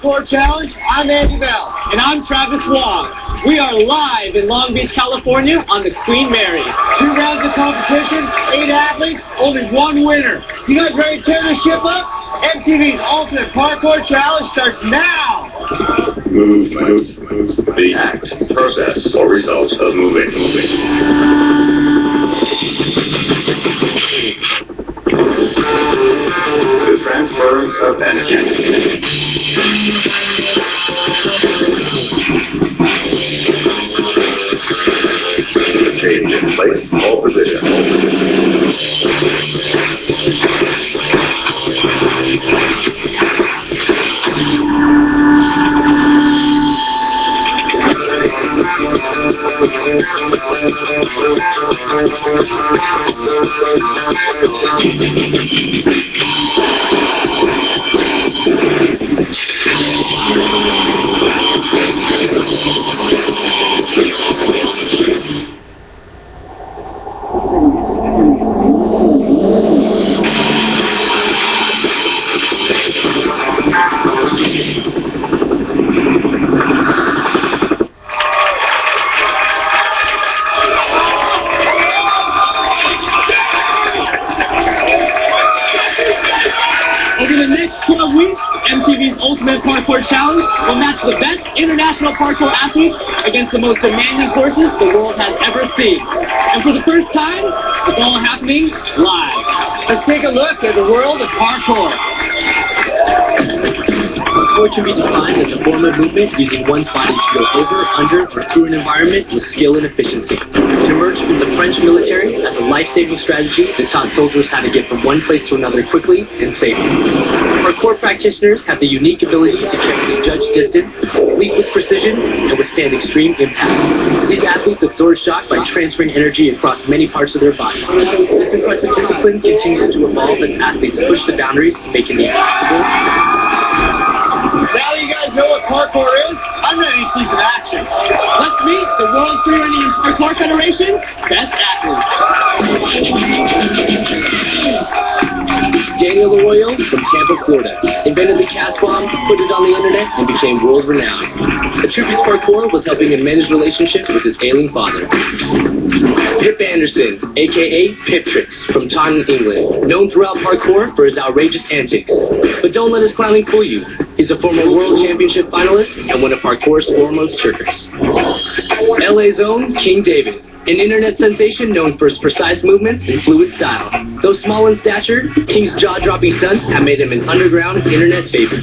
Parkour Challenge. I'm Andy Bell. And I'm Travis Wong. We are live in Long Beach, California on the Queen Mary. 2 rounds of competition, 8 athletes, only 1 winner. You guys ready to tear this ship up? MTV's Ultimate Parkour Challenge starts now. Movement. The act, process, or result of moving. The transference of energy. The change in place or position. Over the next 12 weeks, MTV's Ultimate Parkour Challenge will match the best international parkour athletes against the most demanding courses the world has ever seen. And for the first time, it's all happening live. Let's take a look at the world of parkour. Parkour can be defined as a form of movement using one's body to go over, under, or through an environment with skill and efficiency. It emerged from the French military as a life-saving strategy that taught soldiers how to get from one place to another quickly and safely. Parkour practitioners have the unique ability to carefully judge distance, leap with precision, and withstand extreme impact. These athletes absorb shock by transferring energy across many parts of their body. This impressive discipline continues to evolve as athletes push the boundaries, making the impossible. Now that you guys know what parkour is, I'm ready to see some action. Let's meet the World Freerunning and Parkour Federation Best Athletes. Daniel Arroyo from Tampa, Florida, invented the cast bomb, put it on the internet, and became world-renowned. Attributes parkour with helping him mend his relationship with his ailing father. Pip Anderson, aka Pip Tricks, from Taunton, England, known throughout parkour for his outrageous antics. But don't let his clowning fool you. He's a former World Championship finalist and one of parkour's foremost trickers. LA's own King David, an internet sensation known for his precise movements and fluid style. Though small in stature, King's jaw-dropping stunts have made him an underground internet favorite.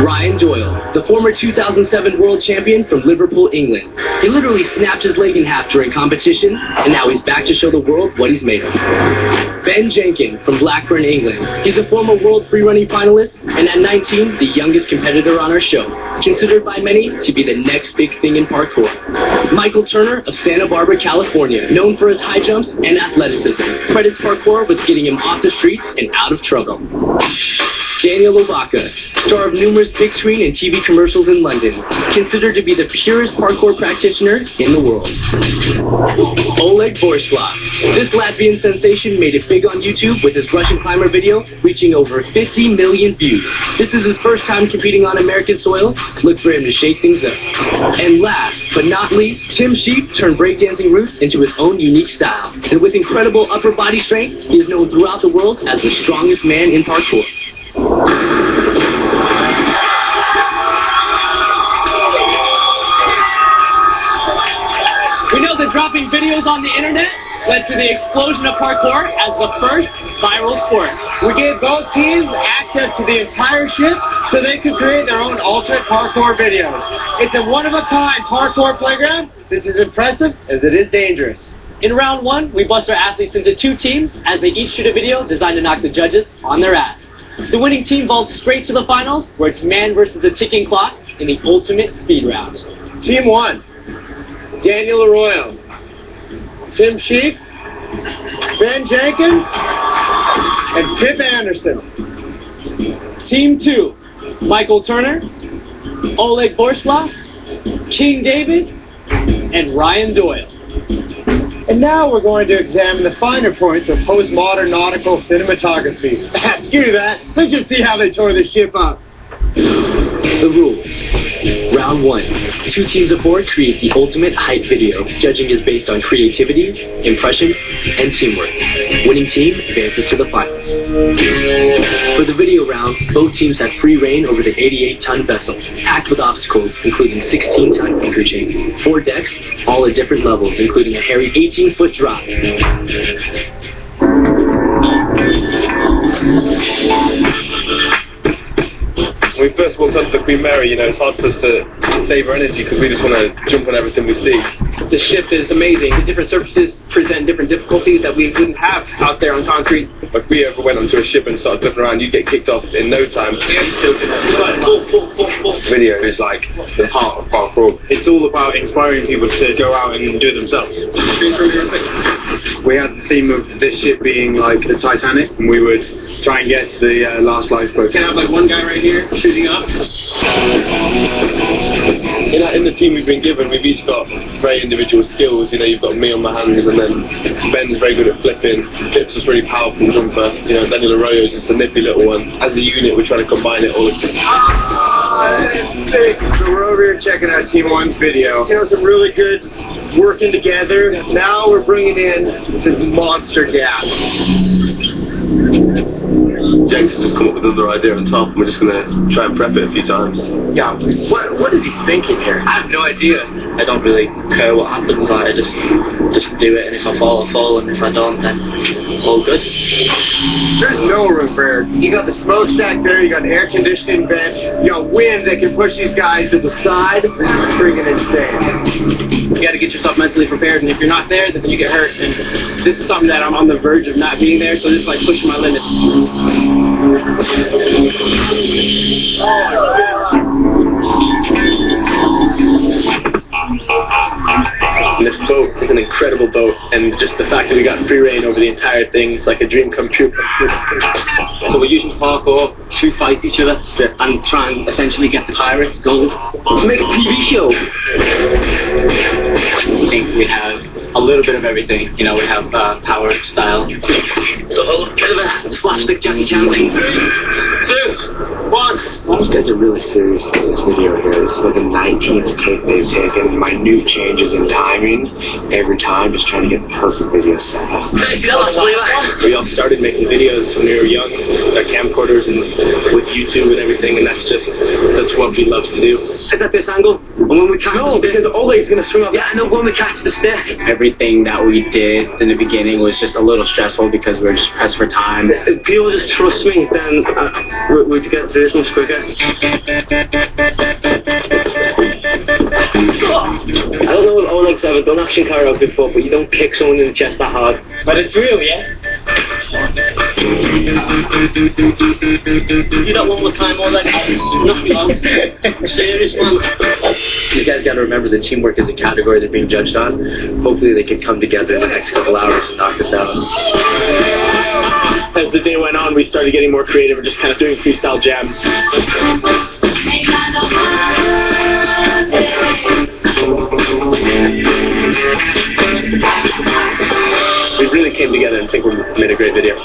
Ryan Doyle, the former 2007 world champion from Liverpool, England. He literally snapped his leg in half during competition, and now he's back to show the world what he's made of. Ben Jenkin from Blackburn, England. He's a former world freerunning finalist, and at 19, the youngest competitor on our show. Considered by many to be the next big thing in parkour. Michael Turner of Santa Barbara, California, known for his high jumps and athleticism, credits parkour with getting him off the streets and out of trouble. Daniel Ovaka, star of numerous big screen and TV commercials in London, considered to be the purest parkour practitioner in the world. Oleg Borslav. This Latvian sensation made it big on YouTube with his Russian climber video reaching over 50 million views. This is his first time competing on American soil. Look for him to shake things up. And last but not least, Tim Sheep turned breakdancing roots into his own unique style. And with incredible upper body strength, he is known throughout the world as the strongest man in parkour. We know that dropping videos on the internet led to the explosion of parkour as the first viral sport. We gave both teams access to the entire ship so they could create their own ultimate parkour videos. It's a one-of-a-kind parkour playground that's as impressive as it is dangerous. In round 1, we bust our athletes into 2 teams as they each shoot a video designed to knock the judges on their ass. The winning team vaults straight to the finals, where it's man versus the ticking clock in the ultimate speed round. Team 1, Daniel Arroyo, Tim Sheep, Ben Jenkin, and Pip Anderson. Team 2, Michael Turner, Oleg Borslav, King David, and Ryan Doyle. And now we're going to examine the finer points of postmodern nautical cinematography. Screw that. Let's just see how they tore this ship up. The rules. Round 1. 2 teams of 4 create the ultimate hype video. Judging is based on creativity, impression, and teamwork. Winning team advances to the finals. For the video round, both teams have free reign over the 88-ton vessel, packed with obstacles, including 16-ton anchor chains, 4 decks, all at different levels, including a hairy 18-foot drop. When we first walked onto the Queen Mary, it's hard for us to save our energy because we just want to jump on everything we see. The ship is amazing. The different surfaces present different difficulties that we wouldn't have out there on concrete. If we ever went onto a ship and started flipping around, you'd get kicked off in no time. Video is like the heart of parkour. It's all about inspiring people to go out and do it themselves. We had the theme of this ship being like the Titanic, and we would try and get to the last lifeboat. Can I have like one guy right here shooting up? In the team we've been given, we've each got very individual skills. You've got me on my hands, and then Ben's very good at flipping. Phipps was really powerful jumper. Daniel Arroyo's just a nippy little one. As a unit, we're trying to combine it all. So we're over here checking out Team 1's video. Some really good working together. Now we're bringing in this monster gas. Jenks has just come up with another idea on top, and we're just going to try and prep it a few times. Yeah. What is he thinking here? I have no idea. I don't really care what happens, I just do it, and if I fall, I fall, and if I don't, then all good. There's no room for error. You got the smokestack there, you got an air conditioning vent, you got wind that can push these guys to the side. This is freaking insane. You got to get yourself mentally prepared, and if you're not there, then you get hurt. And this is something that I'm on the verge of not being there, so just like pushing my limits. And this boat is an incredible boat, and just the fact that we got free reign over the entire thing, it's like a dream come true. So we're using parkour to fight each other and try and essentially get the pirates gold to make a TV show. I think we have a little bit of everything. We have power, style. So a bit of a slapstick Jackie Chan thing. 3, 2, 1. These guys are really serious about this video here. It's like the 19th take they've taken. Minute changes in timing every time, just trying to get the perfect video set up. We all started making videos when we were young, with our camcorders and with YouTube and everything, and that's what we love to do. Sit at this angle, and when we catch the stick, because Oleg's going to swim up. Yeah, and then when we catch the stick. Everything that we did in the beginning was just a little stressful because we were just pressed for time. If people just trust me, then we'd get through this much quicker. I don't know if Oleg's ever done action karaoke before, but you don't kick someone in the chest that hard. But it's real, yeah? Do that one more time, Oleg. Nothing else. Serious, man. These guys got to remember that teamwork is a category they're being judged on. Hopefully they can come together in the next couple hours and knock this out. As the day went on, we started getting more creative and just kind of doing freestyle jam. We really came together and think we made a great video.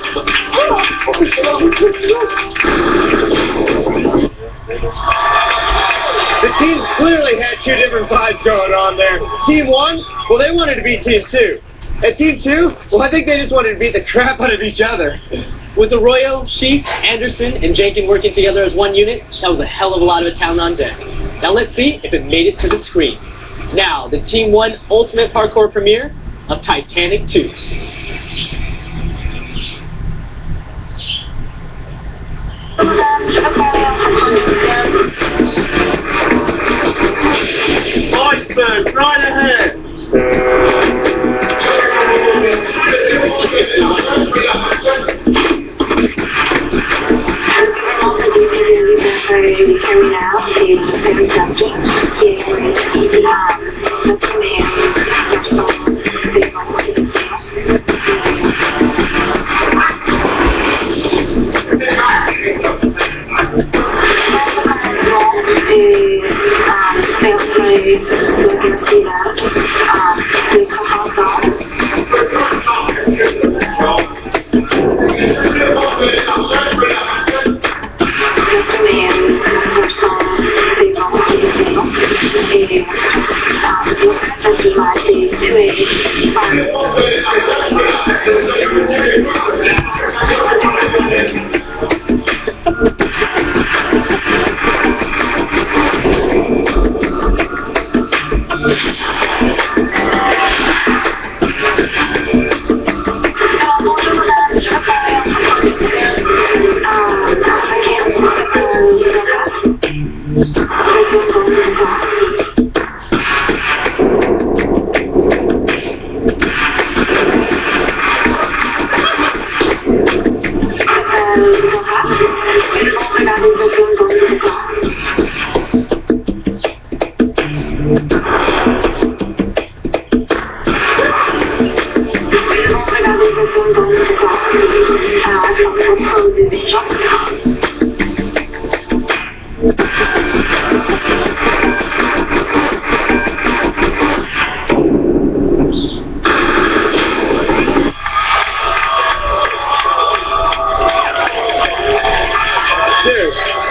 The teams clearly had 2 different vibes going on there. Team 1, well, they wanted to beat Team 2. And Team 2, well, I think they just wanted to beat the crap out of each other. With Arroyo, Sheaf, Anderson, and Jenkins working together as one unit, that was a hell of a lot of talent on deck. Now let's see if it made it to the screen. Now, the Team 1 Ultimate Parkour premiere of Titanic 2. Iceberg, right ahead!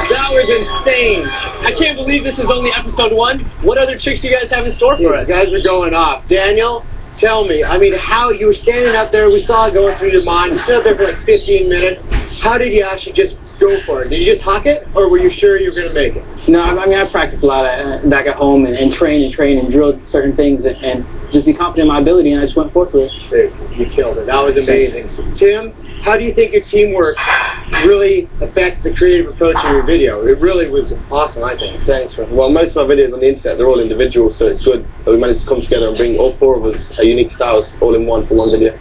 That was insane. I can't believe this is only episode 1. What other tricks do you guys have in store for You us? guys are going off. Daniel, tell me, I mean, how you were standing up there, we saw it going through your mind, you stood up there for like 15 minutes. How did you actually just go for it? Did you just huck it, or were you sure you were going to make it? No, I mean, I practiced a lot back at home and trained and drilled certain things and just be confident in my ability, and I just went forth with it. Dude, you killed it. That was amazing. Tim, how do you think your teamwork really affects the creative approach of your video? It really was awesome, I think. Thanks, man. Well, most of my videos on the internet, they're all individual, so it's good that we managed to come together and bring all 4 of us our unique styles all in one for one video.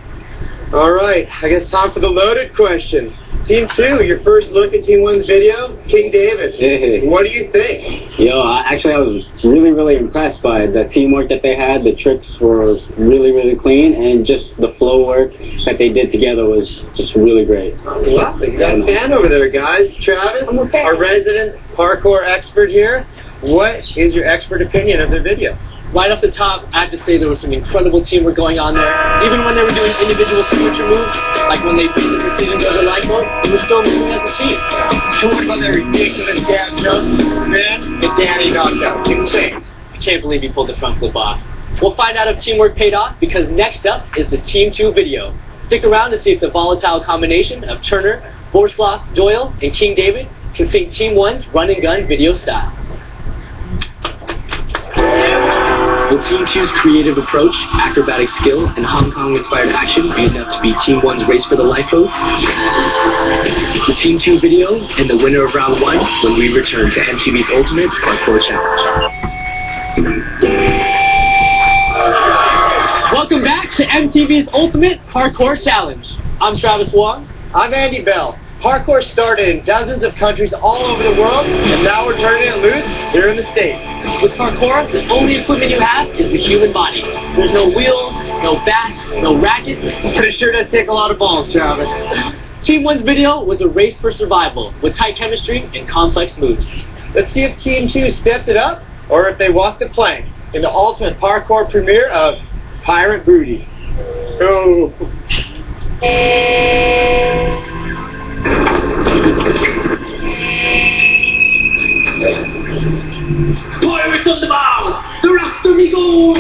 All right, I guess time for the loaded question. Team 2, your first look at Team 1's video, King David. Hey. What do you think? Yo, I was really impressed by the teamwork that they had. The tricks were really clean, and just the flow work that they did together was just really great. Well, you got a fan over there, guys. Travis, our resident parkour expert here. What is your expert opinion of their video? Right off the top, I have to say there was some incredible teamwork going on there. Even when they were doing individual signature moves, like when they beat the precision of the light mode, they were still moving as a team. Talk about that ridiculous gas jump, man, and Danny knocked out. Insane. I can't believe he pulled the front flip off. We'll find out if teamwork paid off, because next up is the Team 2 video. Stick around to see if the volatile combination of Turner, Borsloff, Doyle, and King David can sing Team 1's run and gun video style. Will Team 2's creative approach, acrobatic skill, and Hong Kong-inspired action be enough to beat Team 1's race for the lifeboats? The Team 2 video and the winner of round 1 when we return to MTV's Ultimate Parkour Challenge. Welcome back to MTV's Ultimate Parkour Challenge. I'm Travis Wong. I'm Andy Bell. Parkour started in dozens of countries all over the world, and now we're turning it loose here in the States. With parkour, the only equipment you have is the human body. There's no wheels, no bats, no rackets. But it sure does take a lot of balls, Travis. Team 1's video was a race for survival, with tight chemistry and complex moves. Let's see if Team 2 stepped it up, or if they walked the plank in the ultimate parkour premiere of Pirate Booty. Oh. Pirates of the Bow! They're after me gold!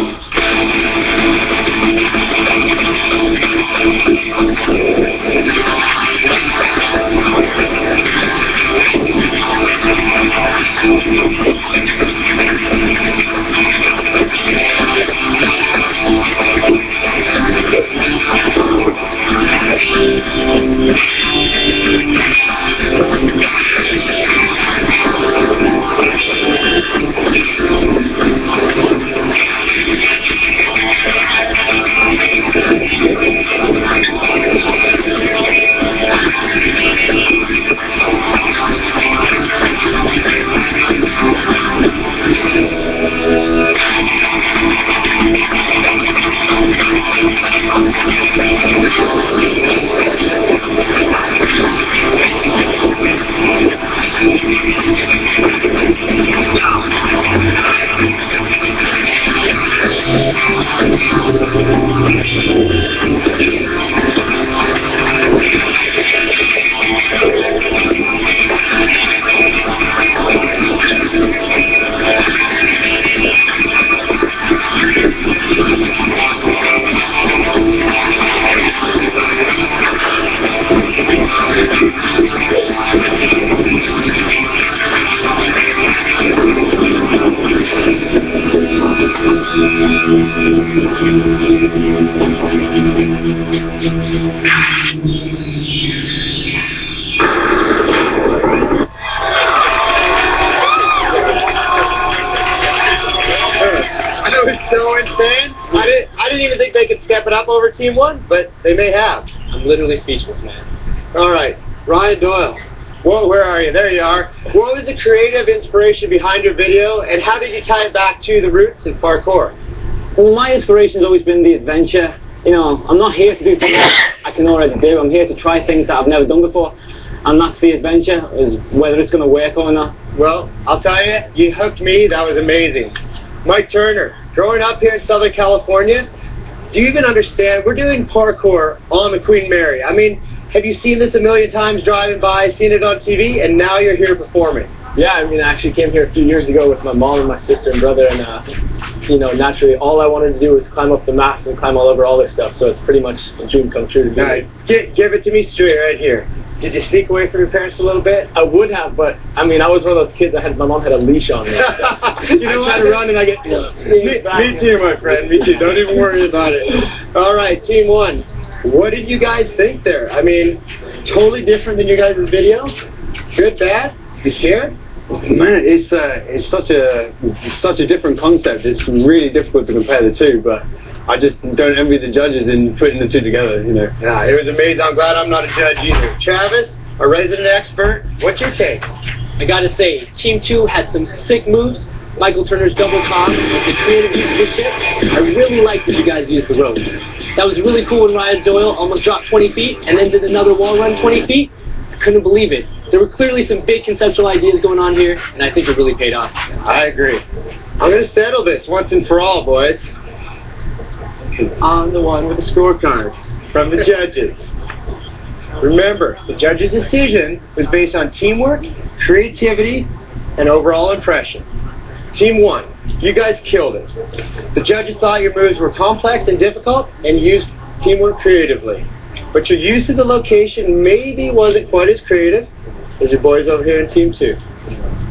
That was so insane. I didn't even think they could step it up over Team 1, but they may have. I'm literally speechless, man. All right, Ryan Doyle, Well, where are you? There you are. What was the creative inspiration behind your video, and how did you tie it back to the roots of parkour? Well, my inspiration's always been the adventure. You know, I'm not here to do things I can already do. I'm here to try things that I've never done before. And that's the adventure, is whether it's going to work or not. Well, I'll tell you, you hooked me. That was amazing. Mike Turner, growing up here in Southern California, do you even understand? We're doing parkour on the Queen Mary. I mean, have you seen this a million times driving by, seen it on TV, and now you're here performing? Yeah, I mean, I actually came here a few years ago with my mom and my sister and brother, and, you know, naturally, all I wanted to do was climb up the mast and climb all over all this stuff, so it's pretty much a dream come true to me. All right, give it to me straight right here. Did you sneak away from your parents a little bit? I would have, but, I mean, I was one of those kids that my mom had a leash on me. You know I try to run and I get... Me too, my friend, me too. Don't even worry about it. All right, Team 1. What did you guys think there? I mean, totally different than your guys' video? Good, bad? You scared? Man, it's such a different concept. It's really difficult to compare the two, but I just don't envy the judges in putting the two together, you know. Yeah, it was amazing. I'm glad I'm not a judge either. Travis, a resident expert, what's your take? I gotta say, Team 2 had some sick moves. Michael Turner's double con was the creative use of the ship. I really liked that you guys used the rope. That was really cool when Ryan Doyle almost dropped 20 feet and then did another wall run 20 feet. I couldn't believe it. There were clearly some big conceptual ideas going on here, and I think it really paid off. I agree. I'm going to settle this once and for all, boys. Because I'm the one with the scorecard from the judges. Remember, the judges' decision was based on teamwork, creativity, and overall impression. Team 1, you guys killed it. The judges thought your moves were complex and difficult and used teamwork creatively. But your use of the location maybe wasn't quite as creative as your boys over here in Team 2.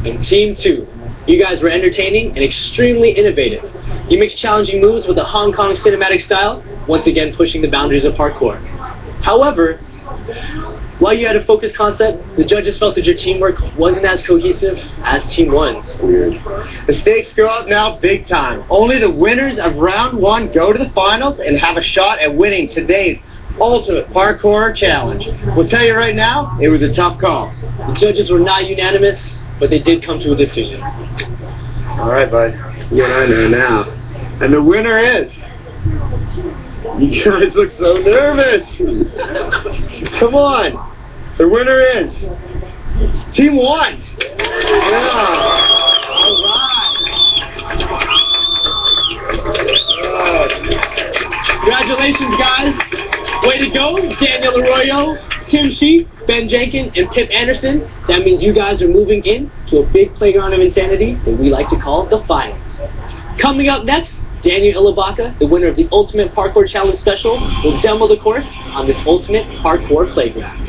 In Team 2, you guys were entertaining and extremely innovative. You mixed challenging moves with a Hong Kong cinematic style, once again pushing the boundaries of parkour. However, while you had a focused concept, the judges felt that your teamwork wasn't as cohesive as Team 1's. The stakes go up now big time. Only the winners of round 1 go to the finals and have a shot at winning today's Ultimate Parkour Challenge. We'll tell you right now, it was a tough call. The judges were not unanimous, but they did come to a decision. All right, bud. You and I know now. And the winner is... You guys look so nervous. Come on. The winner is... Team 1. Yeah. All right. Congratulations, guys. Way to go, Daniel Arroyo, Tim Sheep, Ben Jenkins, and Pip Anderson. That means you guys are moving in to a big playground of insanity that we like to call the finals. Coming up next, Daniel Ilabaka, the winner of the Ultimate Parkour Challenge Special, will demo the course on this Ultimate Parkour Playground.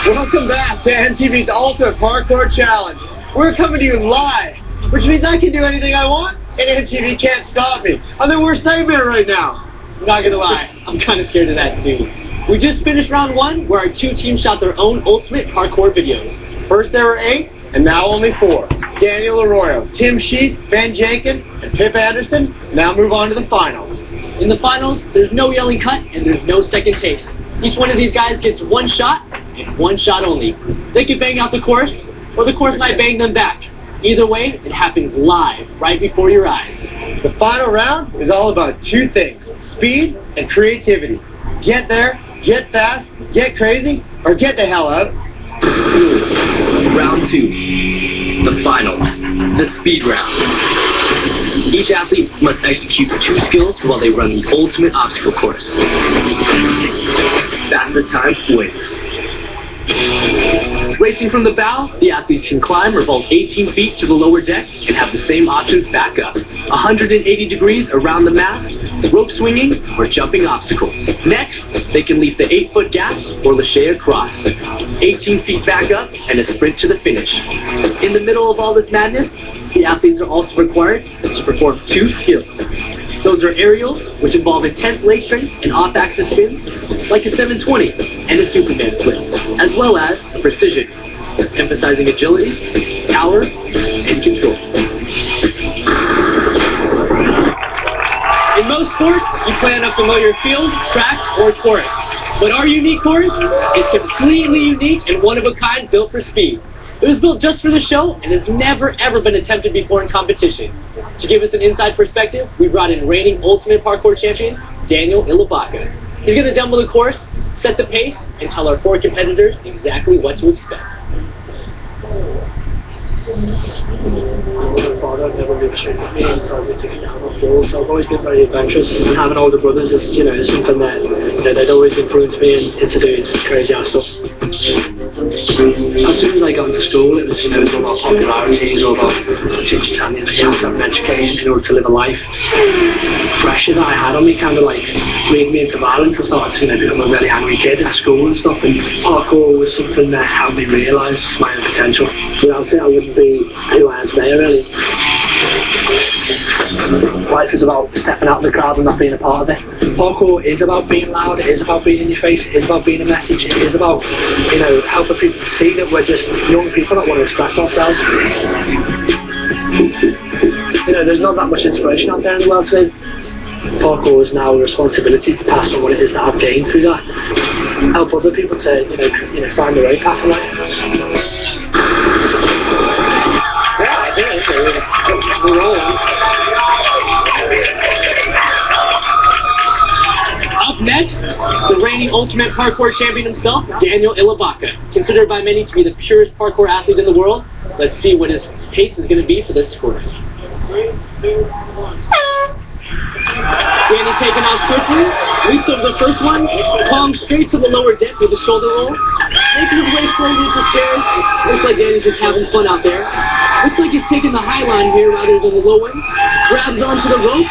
Welcome back to MTV's Ultimate Parkour Challenge. We're coming to you live, which means I can do anything I want, and MTV can't stop me. I'm the worst nightmare right now. I'm not gonna lie, I'm kind of scared of that too. We just finished round 1, where our 2 teams shot their own Ultimate Parkour videos. First there were 8, and now only 4. Daniel Arroyo, Tim Sheep, Ben Jenkins, and Pip Anderson now move on to the finals. In the finals, there's no yelling cut and there's no second taste. Each one of these guys gets 1 shot and 1 shot only. They can bang out the course, or the course might bang them back. Either way, it happens live, right before your eyes. The final round is all about 2 things, speed and creativity. Get there, get fast, get crazy, or get the hell out. Round 2, the finals, the speed round. Each athlete must execute 2 skills while they run the ultimate obstacle course. Fastest time wins. Racing from the bow, the athletes can climb or vault 18 feet to the lower deck and have the same options back up. 180 degrees around the mast, rope swinging, or jumping obstacles. Next, they can leap the 8-foot gaps or lache across. 18 feet back up and a sprint to the finish. In the middle of all this madness, the athletes are also required to perform 2 skills. Those are aerials, which involve intense leg strength and off-axis spins, like a 720 and a Superman flip, as well as precision, emphasizing agility, power, and control. In most sports, you play on a familiar field, track, or course. But our unique course is completely unique and one of a kind, built for speed. It was built just for the show and has never ever been attempted before in competition. To give us an inside perspective, we brought in reigning Ultimate Parkour champion, Daniel Ilibaka. He's going to demo the course, set the pace, and tell our 4 competitors exactly what to expect. My father never really restricted me and told me to get down on goals, so I've always been very adventurous, and having older brothers is, is something that they'd always influenced me into doing crazy ass stuff. As soon as I got into school, it was, all about popularity, it was all about teachers telling me that you have to have an education in order to live a life. Pressure that I had on me kind of like made me into violence. I started to become a really angry kid at school and stuff, and parkour was something that helped me realise my own potential. Without it, I wouldn't be who I am today, really. Life is about stepping out of the crowd and not being a part of it. Parkour is about being loud, it is about being in your face, it is about being a message, it is about, helping people to see that we're just young people that want to express ourselves. There's not that much inspiration out there in the world today. Parkour is now a responsibility to pass on what it is that I've gained through that. Help other people to, find their own path in life. Yeah, I think we're rolling. Up next, the reigning Ultimate Parkour champion himself, Daniel Ilibaka. Considered by many to be the purest parkour athlete in the world, let's see what his pace is going to be for this course. 3, 2, 1. Danny taking off swiftly, leaps over the first one, palms straight to the lower deck with a shoulder roll, making his way slowly up the stairs. Looks like Danny's just having fun out there. Looks like he's taking the high line here rather than the low ones. Grabs onto the rope,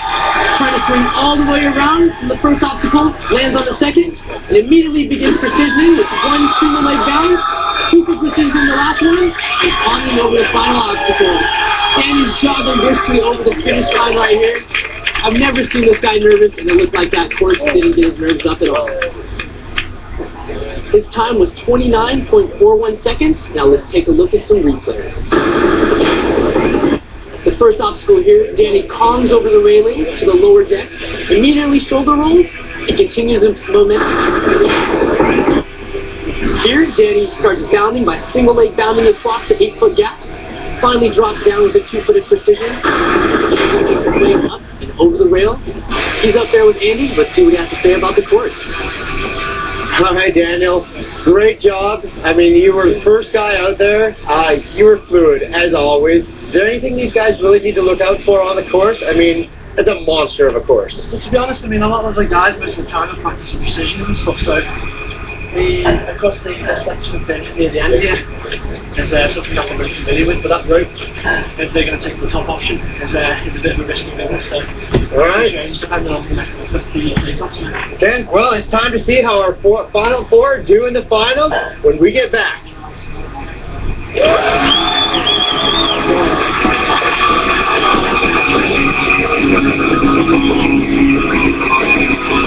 trying to swing all the way around from the first obstacle, lands on the second, and immediately begins precisioning with 1 single leg bound, 2 for precision in the last one, and climbing over the final obstacle. Danny's jogging briskly over the finish line right here. I've never seen this guy nervous, and it looked like that course didn't get his nerves up at all. His time was 29.41 seconds. Now let's take a look at some replays. The first obstacle here, Danny calms over the railing to the lower deck, immediately shoulder rolls, and continues his momentum. Here, Danny starts bounding by single leg bounding across the 8-foot gaps, finally drops down with a 2-footed precision, makes his way up and over the rail. He's up there with Andy. Let's see what he has to say about the course. All right, Daniel. Great job. I mean, you were the first guy out there. You were fluid, as always. Is there anything these guys really need to look out for on the course? I mean, it's a monster of a course. Well, to be honest, a lot of the guys most of the time are practicing precision and stuff, so of course the section of tension near the end here is something that I'm really familiar with, but that rope, if they're going to take the top option, is a bit of a risky business, so Alright. change depending on the takeoffs. Okay, well, it's time to see how our final 4 do in the final when we get back.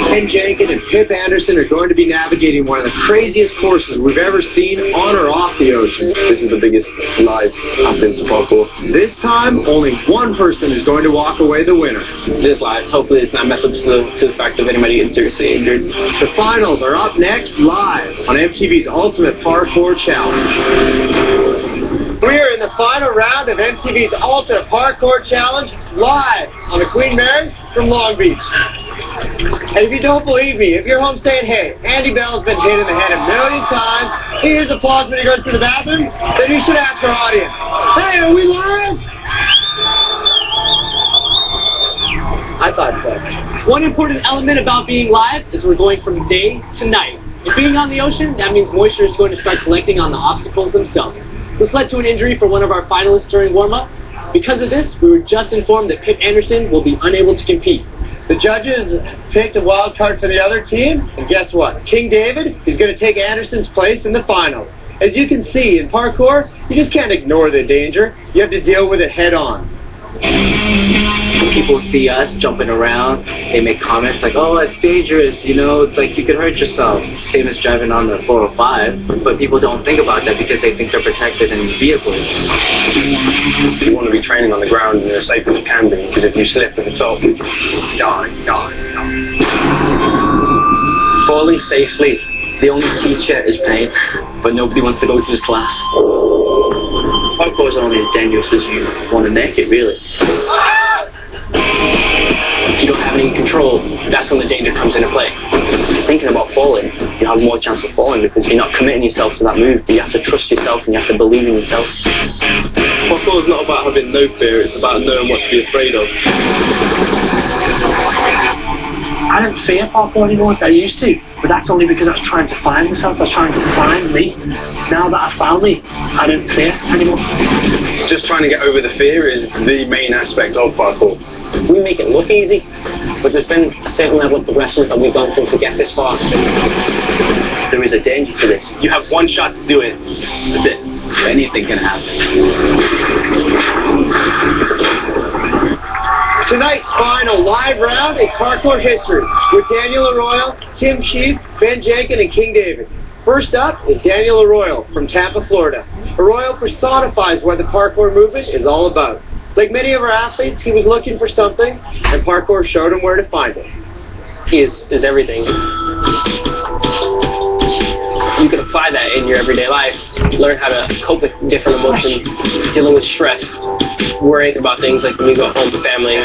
Ken Jankin and Pip Anderson are going to be navigating one of the craziest courses we've ever seen on or off the ocean. This is the biggest live I've been to parkour. This time, only one person is going to walk away the winner. This live, hopefully it's not a message to the fact of anybody getting seriously injured. The finals are up next live on MTV's Ultimate Parkour Challenge. We are in the final round of MTV's Ultimate Parkour Challenge live on the Queen Mary from Long Beach. And if you don't believe me, if you're home saying, hey, Andy Bell's been hit in the head a million times, he hears applause when he goes to the bathroom, then you should ask our audience, hey, are we live? I thought so. One important element about being live is we're going from day to night. And being on the ocean, that means moisture is going to start collecting on the obstacles themselves. This led to an injury for one of our finalists during warm-up. Because of this, we were just informed that Pip Anderson will be unable to compete. The judges picked a wild card for the other team, and guess what? King David is going to take Anderson's place in the finals. As you can see, in parkour, you just can't ignore the danger. You have to deal with it head on. people see us jumping around, they make comments like, oh, it's dangerous, you know, it's like you could hurt yourself. Same as driving on the 405, but people don't think about that because they think they're protected in vehicles. You want to be training on the ground and as safe as you can be, because if you slip at the top, die. Falling safely. The only teacher is pain, but nobody wants to go to his class. Parkour is only as dangerous as you want to make it, really. If you don't have any control, that's when the danger comes into play. If you're thinking about falling, you have more chance of falling because you're not committing yourself to that move. But you have to trust yourself and you have to believe in yourself. Parkour is not about having no fear, it's about knowing what to be afraid of. I don't fear parkour anymore like I used to, but that's only because I was trying to find myself, I was trying to find me. Now that I've found me, I don't fear anymore. Just trying to get over the fear is the main aspect of parkour. We make it look easy, but there's been a certain level of progressions that we've gone through to get this far. There is a danger to this. You have one shot to do it. That's it. Anything can happen. Tonight's final live round in parkour history with Daniel Arroyo, Tim Sheaf, Ben Jenkin, and King David. First up is Daniel Arroyo from Tampa, Florida. Arroyo personifies what the parkour movement is all about. Like many of our athletes, he was looking for something, and parkour showed him where to find it. Is everything. You can apply that in your everyday life. Learn how to cope with different emotions, dealing with stress, worrying about things like when you go home to family.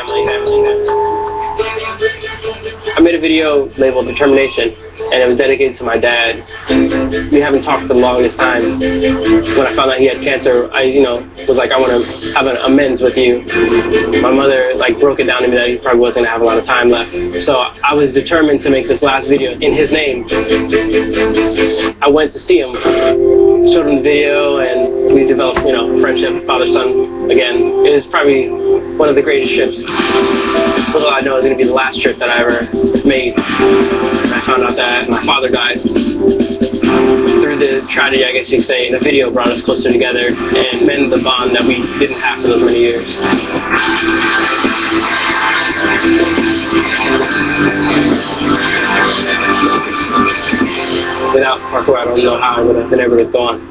I made a video labeled Determination, and it was dedicated to my dad. We haven't talked for the longest time. When I found out he had cancer, I, was like, I want to have an amends with you. My mother, broke it down to me that he probably wasn't going to have a lot of time left. So I was determined to make this last video in his name. I went to see him, showed him the video, and we developed, friendship, father-son again. It was probably one of the greatest trips. Little I know it was going to be the last trip that I ever made. And I found out that my father died. Through the tragedy, I guess you could say, the video brought us closer together and mended the bond that we didn't have for those many years. Without parkour, I don't know how I would have been able to go on.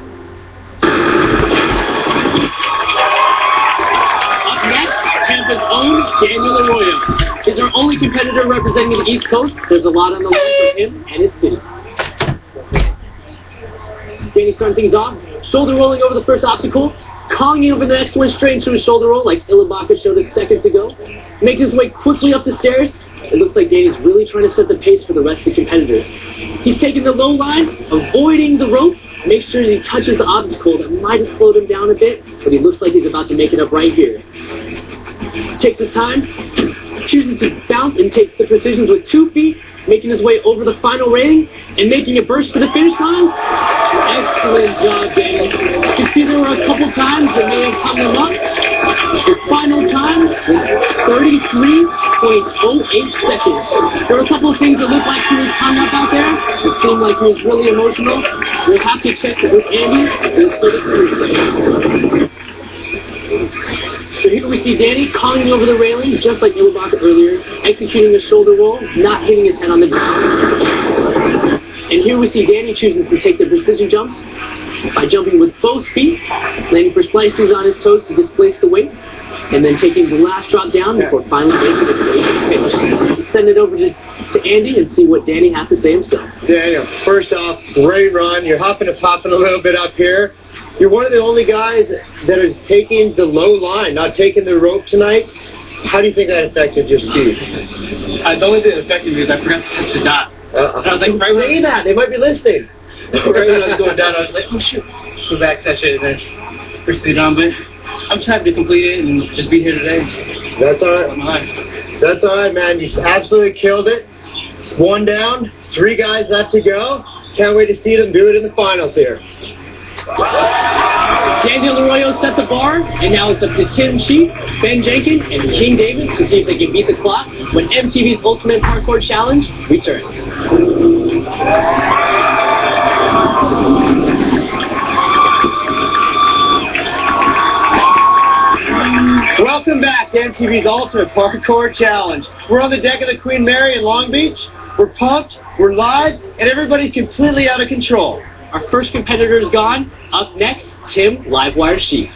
Up next, Tampa's own Daniel Arroyo. He's our only competitor representing the East Coast. There's a lot on the line for him and his city. Danny starting things off, shoulder rolling over the first obstacle, calling over the next one straight into a shoulder roll like Ilibaka showed us seconds ago. Makes his way quickly up the stairs. It looks like Danny's really trying to set the pace for the rest of the competitors. He's taking the low line, avoiding the rope, makes sure he touches the obstacle that might have slowed him down a bit, but he looks like he's about to make it up right here. Takes his time, chooses to bounce and take the precisions with 2 feet, making his way over the final railing and making a burst for the finish line. Excellent job, Danny. You can see there were a couple times that may have hung him up. His final time was 33.08 seconds. There were a couple of things that looked like he was hung up out there. It seemed like he was really emotional. We'll have to check with Andy, and let's go to the replay. So here we see Danny calling over the railing, just like Ilibaka earlier, executing a shoulder roll, not hitting his head on the ground. And here we see Danny chooses to take the precision jumps by jumping with both feet, landing precisely on his toes to displace the weight, and then taking the last drop down before finally making a great finish. Let's send it over to Andy and see what Danny has to say himself. Daniel, first off, great run. You're hopping and popping a little bit up here. You're one of the only guys that is taking the low line, not taking the rope tonight. How do you think that affected your speed? The only thing that affected me is I forgot to touch the dot. I was like, right say that. They might be listening. right when I was going down, I was like, oh shoot. Go back, touch it, and then proceed on. But I'm just happy to complete it and just be here today. That's all right. That's all right, man. You absolutely killed it. 1 down, 3 guys left to go. Can't wait to see them do it in the finals here. Daniel Arroyo set the bar, and now it's up to Tim Sheaf, Ben Jenkin, and King David to see if they can beat the clock when MTV's Ultimate Parkour Challenge returns. Welcome back to MTV's Ultimate Parkour Challenge. We're on the deck of the Queen Mary in Long Beach. We're pumped, we're live, and everybody's completely out of control. Our first competitor is gone. Up next, Tim Livewire Sheaf.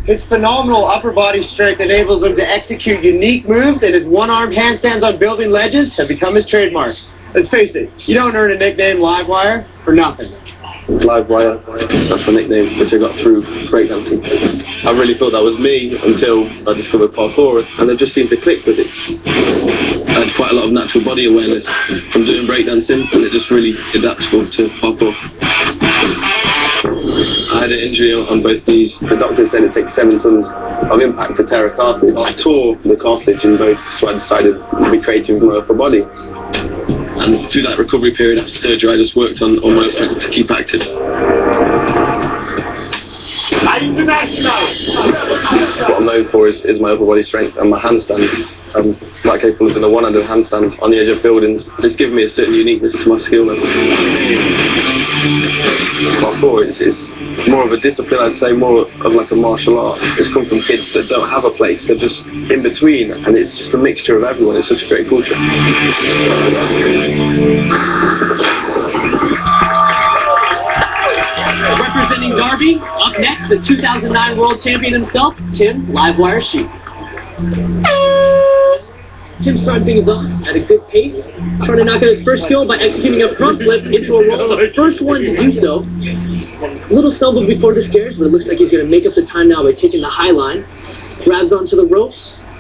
His phenomenal upper body strength enables him to execute unique moves, and his one-armed handstands on building ledges have become his trademark. Let's face it, you don't earn a nickname Livewire for nothing. Livewire, that's my nickname, which I got through breakdancing. I really thought that was me until I discovered parkour, and it just seemed to click with it. I had quite a lot of natural body awareness from doing breakdancing, and it just really adaptable to parkour. I had an injury on both knees. The doctor said it takes 7 tons of impact to tear a cartilage. I tore the cartilage in both, so I decided to be creative with my upper body. And through that recovery period after surgery, I just worked on my strength to keep active. What I'm known for is my upper body strength and my handstand. I'm quite capable of doing a one-handed handstand on the edge of buildings. It's given me a certain uniqueness to my skill level. Parkour is more of a discipline, I'd say, more of like a martial art. It's come from kids that don't have a place, they're just in between, and it's just a mixture of everyone. It's such a great culture. Representing Derby, up next, the 2009 World Champion himself, Tim Livewire Sheaf. Tim started things off at a good pace, trying to knock out his first skill by executing a front flip into a roll. The first one to do so. A little stumbled before the stairs, but it looks like he's going to make up the time now by taking the high line. Grabs onto the rope.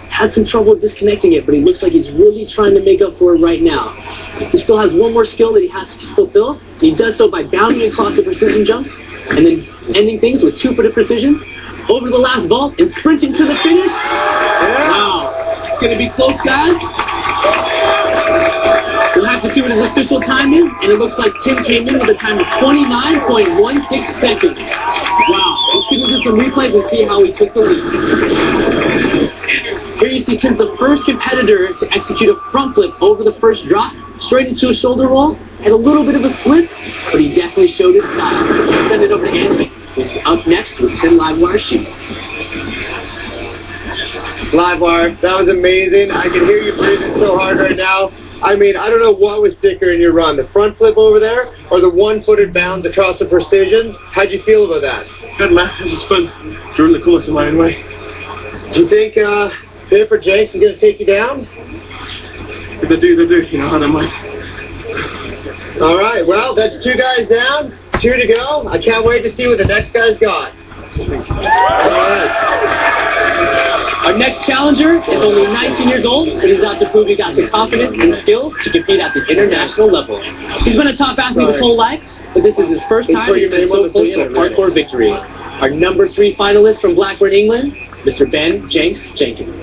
Had some trouble disconnecting it, but he looks like he's really trying to make up for it right now. He still has one more skill that he has to fulfill. He does so by bounding across the precision jumps, and then ending things with 2-footed precisions. Over the last vault and sprinting to the finish. Wow. It's going to be close, guys. We'll have to see what his official time is, and it looks like Tim came in with a time of 29.16 seconds. Wow. Let's get into some replays and see how he took the lead. Here you see Tim's the first competitor to execute a front flip over the first drop, straight into a shoulder roll. Had a little bit of a slip, but he definitely showed his style. Send it over to Andy, who's up next with Tim Livewire Sheaf. Livewire, that was amazing. I can hear you breathing so hard right now. I mean, I don't know what was sicker in your run, the front flip over there or the one-footed bounds across the precisions. How'd you feel about that? Good, man. It was just fun during the course of my own way. Do you think Pip or Jenks is going to take you down? If they do, you know, I don't mind. All right, well, that's 2 guys down, 2 to go. I can't wait to see what the next guy's got. All right. Our next challenger is only 19 years old, but he's out to prove he got the confidence and skills to compete at the international level. He's been a top athlete his whole life, but this is his first time he's been so close to a parkour victory. Our number 3 finalist from Blackburn, England, Mr. Ben Jenks Jenkins.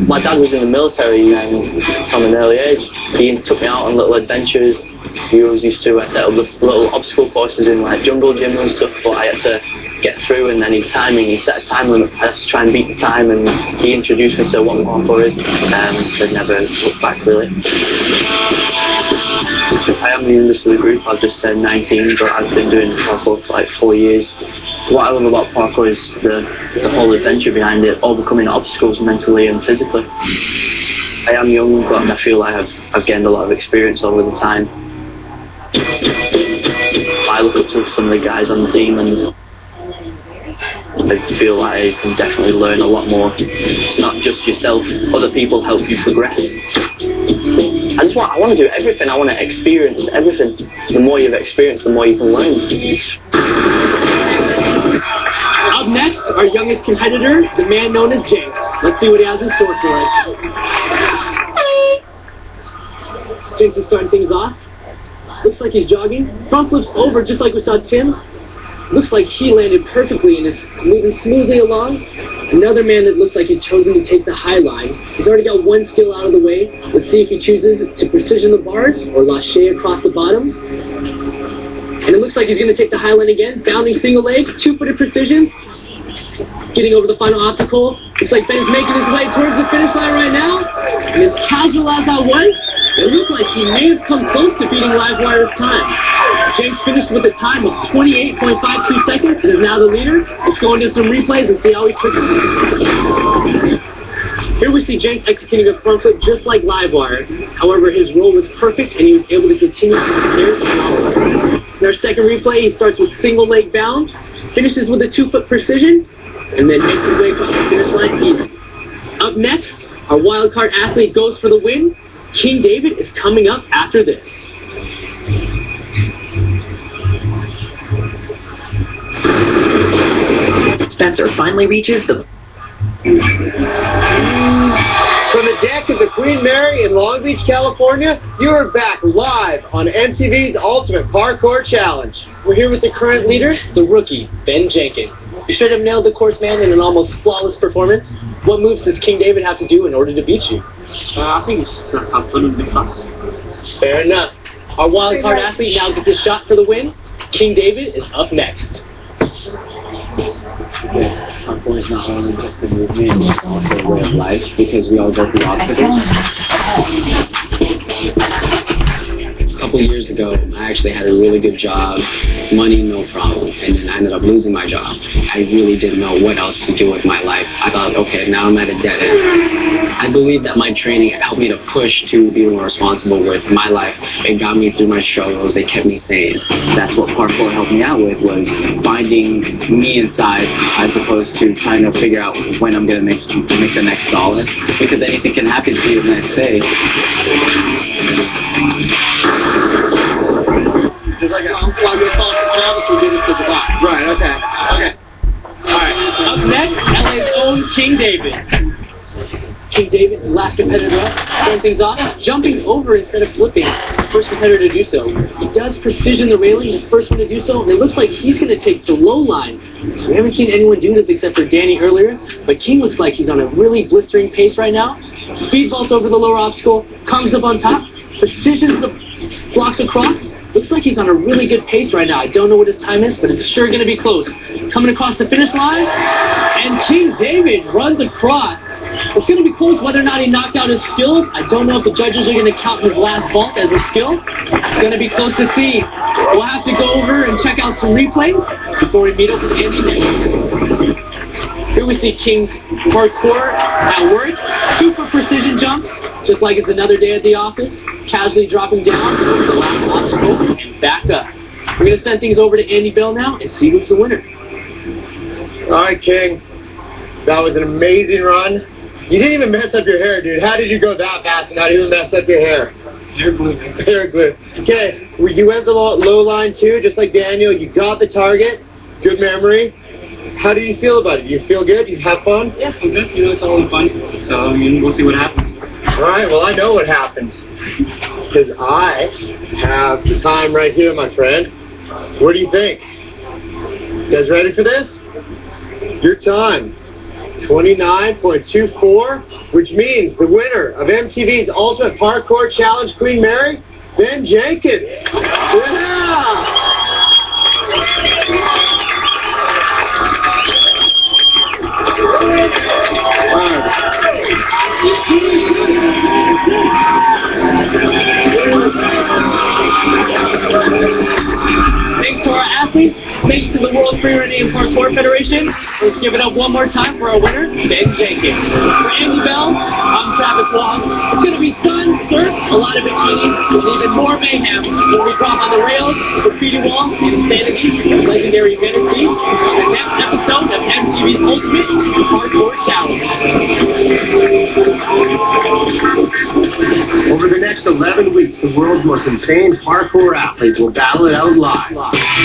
My dad was in the military and from an early age. He took me out on little adventures. We always used to set up little obstacle courses in like jungle gyms and stuff, but I had to get through, and then he set a time limit. I had to try and beat the time, and he introduced me to what parkour is. I've never looked back really. I am the youngest of the group. I've just turned 19, but I've been doing parkour for like 4 years. What I love about parkour is the whole adventure behind it, overcoming obstacles mentally and physically. I am young, but I feel like I've gained a lot of experience over the time. I look up to some of the guys on the team, and I feel like I can definitely learn a lot more. It's not just yourself, other people help you progress. I want to do everything. I want to experience everything. The more you've experienced, the more you can learn. Up next, our youngest competitor, the man known as Jenks. Let's see what he has in store for us. Jenks is starting things off. Looks like he's jogging. Front flips over just like we saw Tim. Looks like he landed perfectly and is moving smoothly along. Another man that looks like he's chosen to take the high line. He's already got one skill out of the way. Let's see if he chooses to precision the bars or lâcher across the bottoms. And it looks like he's going to take the high line again. Bounding single leg, 2-footed precision. Getting over the final obstacle. Looks like Ben's making his way towards the finish line right now. And as casual as that was, It looked like he may have come close to beating Livewire's time. Jenks finished with a time of 28.52 seconds and is now the leader. Let's go into some replays and see how he took it. Here we see Jenks executing a front flip just like Livewire. However, his roll was perfect and he was able to continue to the stairs. In our second replay, he starts with single leg bounds, finishes with a 2-foot precision, and then makes his way across the finish line easy. Up next, our wildcard athlete goes for the win. King David is coming up after this. Spencer finally reaches the... From the deck of the Queen Mary in Long Beach, California, you are back live on MTV's Ultimate Parkour Challenge. We're here with the current leader, the rookie, Ben Jenkins. You should have nailed the course man in an almost flawless performance. What moves does King David have to do in order to beat you? I think it's just have fun and be fast. Fair enough. Our wildcard athlete now gets a shot for the win. King David is up next. Parkour is not only just a movement, it's also a way of life because we all go through obstacles. A couple years ago, I actually had a really good job, money no problem, and then I ended up losing my job. I really didn't know what else to do with my life. I thought, okay, now I'm at a dead end. I believe that my training helped me to push to be more responsible with my life. It got me through my struggles. They kept me sane. That's what parkour helped me out with, was finding me inside as opposed to trying to figure out when I'm going to make the next dollar, because anything can happen to you the next day. Just like I'm going to call Travis, we do this to the box. Right, okay. Alright, up next, LA's own King David. King David, the last competitor up, throwing things off, jumping over instead of flipping. First competitor to do so. He does precision the railing, the first one to do so, and it looks like he's going to take the low line. We haven't seen anyone do this except for Danny earlier, but King looks like he's on a really blistering pace right now. Speed vaults over the lower obstacle, comes up on top, precisions the blocks across. Looks like he's on a really good pace right now. I don't know what his time is, but it's sure going to be close. Coming across the finish line, and King David runs across. It's going to be close whether or not he knocked out his skills. I don't know if the judges are going to count his last vault as a skill. It's going to be close to see. We'll have to go over and check out some replays before we meet up with Andy next. Here we see King's parkour at work. Super precision jumps, just like it's another day at the office. Casually dropping down over the last obstacle and back up. We're going to send things over to Andy Bell now and see who's the winner. All right, King. That was an amazing run. You didn't even mess up your hair, dude. How did you go that fast and not even mess up your hair? Hair glue. Hair glue. Okay, you went the low line too, just like Daniel. You got the target. Good memory. How do you feel about it? You feel good? You have fun? Yeah, I'm good. You know, it's always fun. So, I mean, we'll see what happens. All right, well, I know what happened. Because I have the time right here, my friend. What do you think? You guys ready for this? Your time. 29.24, which means the winner of MTV's Ultimate Parkour Challenge, Queen Mary, Ben Jenkins. Yeah! Thanks to our athletes, thanks to the World Freerunning and Parkour Federation. Let's give it up one more time for our winner, Ben Jenkins. For Andy Bell, I'm Travis Wong. It's going to be sun, surf, a lot of bikinis, and even more mayhem when we drop on the rails, graffiti walls, and insanities of legendary Venice Beach on the next episode of MTV's Ultimate Parkour Challenge. Over the next 11 weeks, the world's most insane parkour athletes will battle it out live.